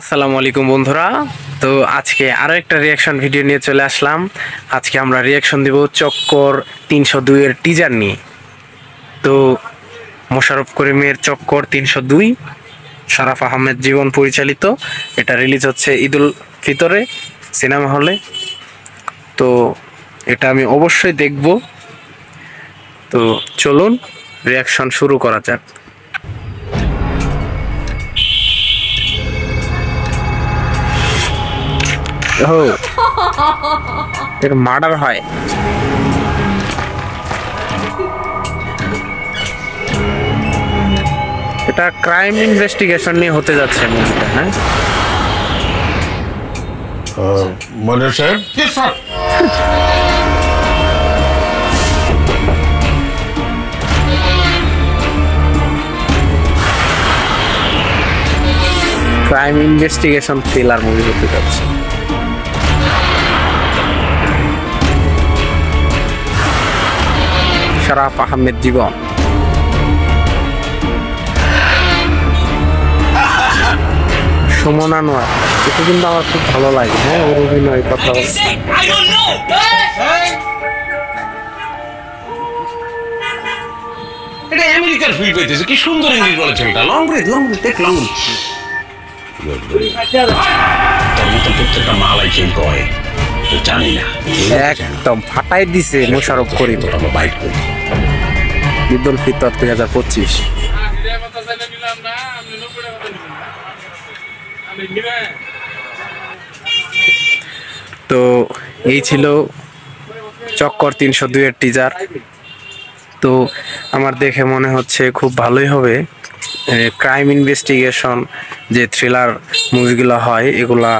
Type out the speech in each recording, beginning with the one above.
আসসালামু আলাইকুম বন্ধুরা। তো আজকে আরো একটা রিয়াকশন ভিডিও নিয়ে চলে আসলাম। আজকে আমরা রিয়াকশন দিব চক্কর ৩০২ এর টিজার নিয়ে। তো মোশাররফ করিমের চক্কর ৩০২, শরাফ আহমেদ জীবন পরিচালিত। এটা রিলিজ হচ্ছে ঈদুল ফিতরে সিনেমা হলে। তো এটা আমি অবশ্যই দেখব। তো চলুন রিয়াকশন শুরু করা যাক। এর মার্ডার হয়। এটা ক্রাইম ইনভেস্টিগেশন নিয়ে হতে যাচ্ছে মুভিটা। হ্যাঁ মনির সাহেব, ক্রাইম ইনভেস্টিগেশন থ্রিলার মুভি হতে যাচ্ছে। শরাফ আহমেদ জীবন, সুমন আনোয়ার, এটা কিন্তু আমার খুব ভালো লাগে। হ্যাঁ, ওর অভিনয় কথা এটা আমেরিকার ফিল পেতেছে। কি সুন্দর ইংলিশ বলে ছেলেটা। Long breath, take long. তোর মতন প্রত্যেকটা মালাই ফিল করে জানি না, একদম ফাটাই দিছে মোশাররফ করিম। বাইক করি ঈদুল ফিতর ২০২৫। তো এই ছিল চক্কর ৩০২ এর টিজার। তো আমার দেখে মনে হচ্ছে খুব ভালোই হবে। ক্রাইম ইনভেস্টিগেশন যে থ্রিলার মুভিগুলো হয় এগুলা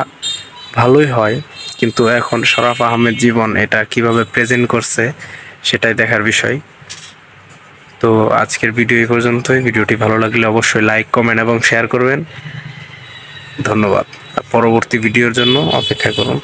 ভালোই হয়, কিন্তু এখন শরাফ আহমেদ জীবন এটা কিভাবে প্রেজেন্ট করছে সেটাই দেখার বিষয়। তো আজকের ভিডিও এই পর্যন্তই। ভিডিওটি ভালো লাগলে অবশ্যই লাইক, কমেন্ট এবং শেয়ার করবেন। ধন্যবাদ। পরবর্তী ভিডিওর জন্য অপেক্ষা করুন।